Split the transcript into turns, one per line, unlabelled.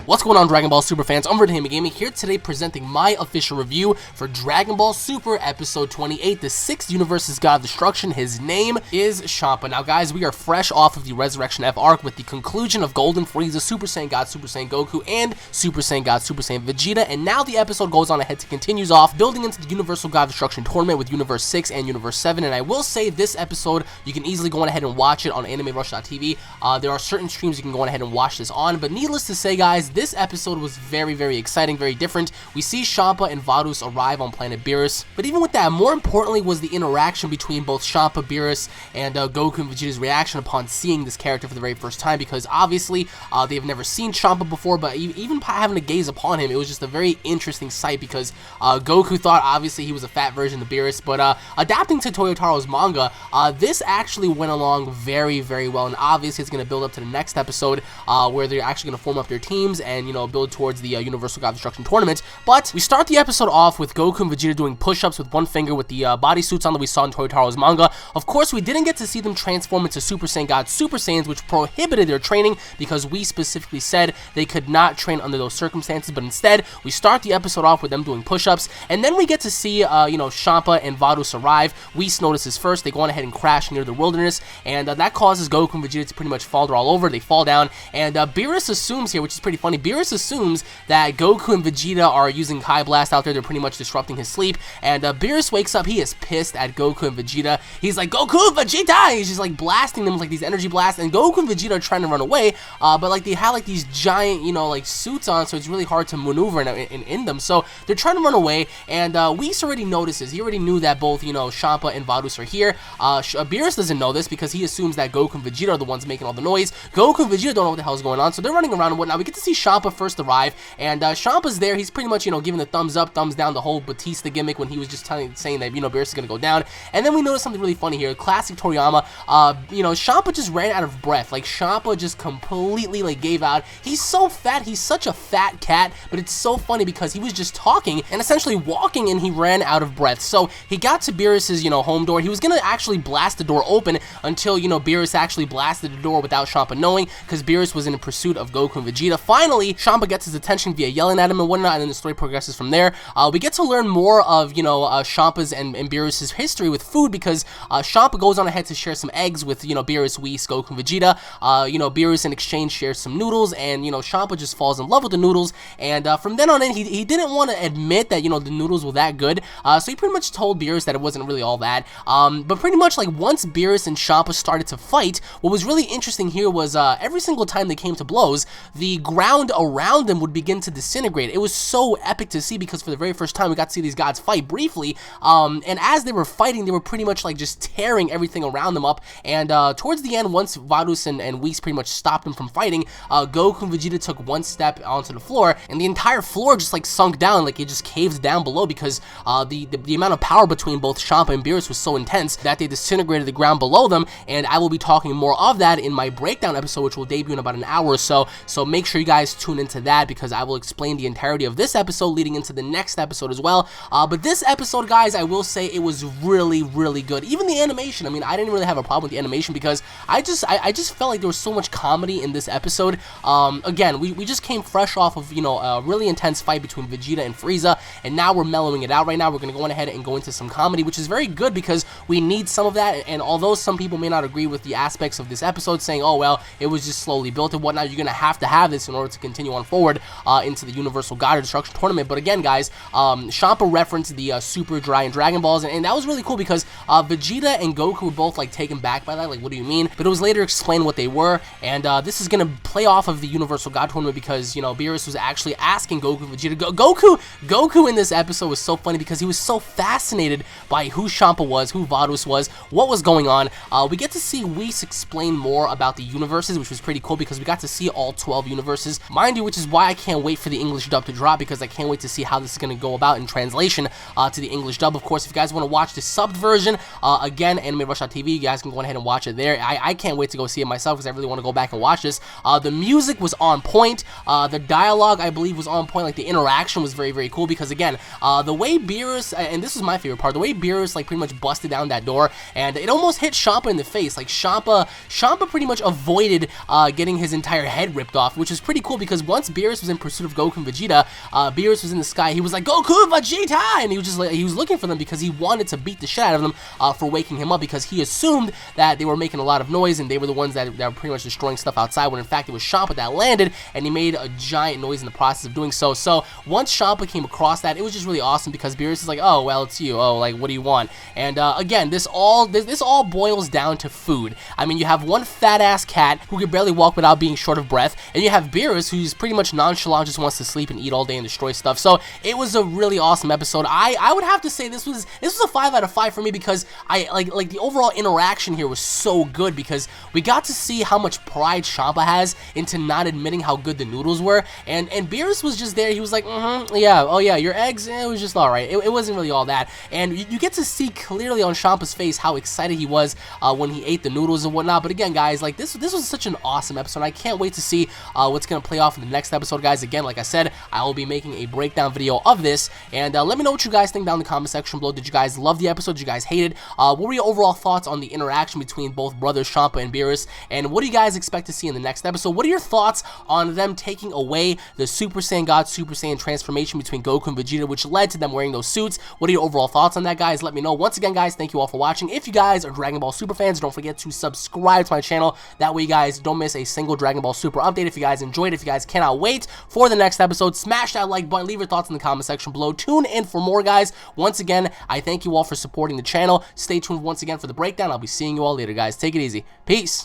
What's going on, Dragon Ball Super fans? UnrealEntGaming here today presenting my official review for Dragon Ball Super Episode 28, the 6th Universe's God of Destruction. His name is Champa. Now guys, we are fresh off of the Resurrection F arc with the conclusion of Golden Frieza, Super Saiyan God, Super Saiyan Goku, and Super Saiyan God, Super Saiyan Vegeta, and now the episode goes on ahead to continues off, building into the Universal God of Destruction tournament with Universe 6 and Universe 7, and I will say this episode, you can easily go on ahead and watch it on AnimeRush.tv. There are certain streams you can go on ahead and watch this on, but needless to say guys, this episode was very exciting, very different. We see Champa and Beerus arrive on planet Beerus, but even with that, more importantly was the interaction between both Champa, Beerus, and Goku and Vegeta's reaction upon seeing this character for the very first time, because obviously they have never seen Champa before, but even having to gaze upon him, it was just a very interesting sight, because Goku thought obviously he was a fat version of Beerus, but adapting to Toyotaro's manga, this actually went along very well, and obviously it's going to build up to the next episode where they're actually going to form up their teams and, you know, build towards the Universal God of Destruction tournament. But we start the episode off with Goku and Vegeta doing push-ups with one finger with the bodysuits on that we saw in Toyotaro's manga. Of course, we didn't get to see them transform into Super Saiyan God Super Saiyans, which prohibited their training because we specifically said they could not train under those circumstances, but instead, we start the episode off with them doing push-ups, and then we get to see, you know, Champa and Beerus arrive. Whis notices first, they go on ahead and crash near the wilderness, and that causes Goku and Vegeta to pretty much fall all over. They fall down, and Beerus assumes here, which is pretty funny, Beerus assumes that Goku and Vegeta are using Kai Blast out there. They're pretty much disrupting his sleep, and Beerus wakes up. He is pissed at Goku and Vegeta. He's like, Goku, Vegeta! He's just like blasting them with like these energy blasts, and Goku and Vegeta are trying to run away, but like they have like these giant, you know, like suits on, so it's really hard to maneuver in them, so they're trying to run away, and Whis already notices. He already knew that both, you know, Champa and Beerus are here. Beerus doesn't know this because he assumes that Goku and Vegeta are the ones making all the noise. Goku and Vegeta don't know what the hell is going on, so they're running around and whatnot. We get to see Champa first arrive, and Champa's there. He's pretty much, you know, giving the thumbs up, thumbs down, the whole Batista gimmick when he was just saying that, you know, Beerus is going to go down. And then we notice something really funny here. Classic Toriyama. You know, Champa just ran out of breath. Like, Champa just completely, like, gave out. He's so fat. He's such a fat cat, but it's so funny because he was just talking and essentially walking, and he ran out of breath. So he got to Beerus's, you know, home door. He was going to actually blast the door open until, you know, Beerus actually blasted the door without Champa knowing, because Beerus was in pursuit of Goku and Vegeta. Finally, Champa gets his attention via yelling at him and whatnot, and then the story progresses from there. We get to learn more of, you know, Champa's and Beerus's history with food, because Champa goes on ahead to share some eggs with, you know, Beerus, Whis, Goku, and Vegeta. You know, Beerus in exchange shares some noodles, and, you know, Champa just falls in love with the noodles, and from then on in, he didn't want to admit that, you know, the noodles were that good, so he pretty much told Beerus that it wasn't really all that, but pretty much, like, once Beerus and Champa started to fight, what was really interesting here was, every single time they came to blows, the ground around them would begin to disintegrate. It was so epic to see, because for the very first time, we got to see these gods fight briefly, and as they were fighting, they were pretty much, like, just tearing everything around them up, and towards the end, once Beerus and Whis pretty much stopped them from fighting, Goku and Vegeta took one step onto the floor, and the entire floor just, like, sunk down, like, it just caved down below, because the amount of power between both Champa and Beerus was so intense that they disintegrated the ground below them, and I will be talking more of that in my breakdown episode, which will debut in about an hour or so make sure you guys tune into that, because I will explain the entirety of this episode leading into the next episode as well. But this episode, guys, I will say it was really good. Even the animation, I mean, I didn't really have a problem with the animation, because I just felt like there was so much comedy in this episode. Again, we just came fresh off of, you know, a really intense fight between Vegeta and Frieza, and now we're mellowing it out right now. We're going to go on ahead and go into some comedy, which is very good, because we need some of that, and although some people may not agree with the aspects of this episode, saying, oh, well, it was just slowly built and whatnot, you're going to have this in order to continue on forward into the Universal God of Destruction tournament. But again, guys, Champa referenced the Super Dry and Dragon Balls, and that was really cool, because Vegeta and Goku were both, like, taken back by that, like, what do you mean? But it was later explained what they were, and this is going to play off of the Universal God tournament, because, you know, Beerus was actually asking Goku and Vegeta. Goku in this episode was so funny, because he was so fascinated by who Champa was, who Beerus was, what was going on. We get to see Whis explain more about the universes, which was pretty cool, because we got to see all 12 universes, mind you, which is why I can't wait for the English dub to drop, because I can't wait to see how this is going to go about in translation to the English dub. Of course, if you guys want to watch the subbed version, again, AnimeRush.tv, you guys can go ahead and watch it there. I can't wait to go see it myself, because I really want to go back and watch this. The music was on point, the dialogue, I believe, was on point, like the interaction was very cool, because again, the way Beerus, and this is my favorite part, the way Beerus, like, pretty much busted down that door, and it almost hit Champa in the face. Like, Champa pretty much avoided getting his entire head ripped off, which is pretty cool, cool because once Beerus was in pursuit of Goku and Vegeta, Beerus was in the sky. He was like, Goku Vegeta, and he was just like, he was looking for them because he wanted to beat the shit out of them for waking him up, because he assumed that they were making a lot of noise and they were the ones that were pretty much destroying stuff outside, when in fact it was Champa that landed, and he made a giant noise in the process of doing so. So once Champa came across that, it was just really awesome because Beerus is like, oh, well, it's you. Oh, like, what do you want? And again, this all boils down to food. I mean, you have one fat ass cat who can barely walk without being short of breath, and you have Beerus, who's pretty much nonchalant, just wants to sleep and eat all day and destroy stuff. So it was a really awesome episode. I would have to say this was a 5 out of 5 for me, because I like the overall interaction here was so good, because we got to see how much pride Champa has into not admitting how good the noodles were, and Beerus was just there. He was like, yeah, oh yeah, your eggs, it was just alright. It wasn't really all that, and you get to see clearly on Champa's face how excited he was when he ate the noodles and whatnot. But again, guys, like this was such an awesome episode. I can't wait to see what's gonna play off in the next episode, guys. Again, like I said, I will be making a breakdown video of this, and let me know what you guys think down in the comment section below. Did you guys love the episode? Did you guys hate it? What were your overall thoughts on the interaction between both brothers Champa and Beerus, and what do you guys expect to see in the next episode? What are your thoughts on them taking away the Super Saiyan God Super Saiyan transformation between Goku and Vegeta, which led to them wearing those suits? What are your overall thoughts on that, guys? Let me know. Once again, guys, thank you all for watching. If you guys are Dragon Ball Super fans, don't forget to subscribe to my channel. That way you guys don't miss a single Dragon Ball Super update. If you guys enjoyed it, if you guys cannot wait for the next episode, smash that like button, leave your thoughts in the comment section below. Tune in for more, guys. Once again, I thank you all for supporting the channel. Stay tuned once again for the breakdown. I'll be seeing you all later, guys. Take it easy. Peace.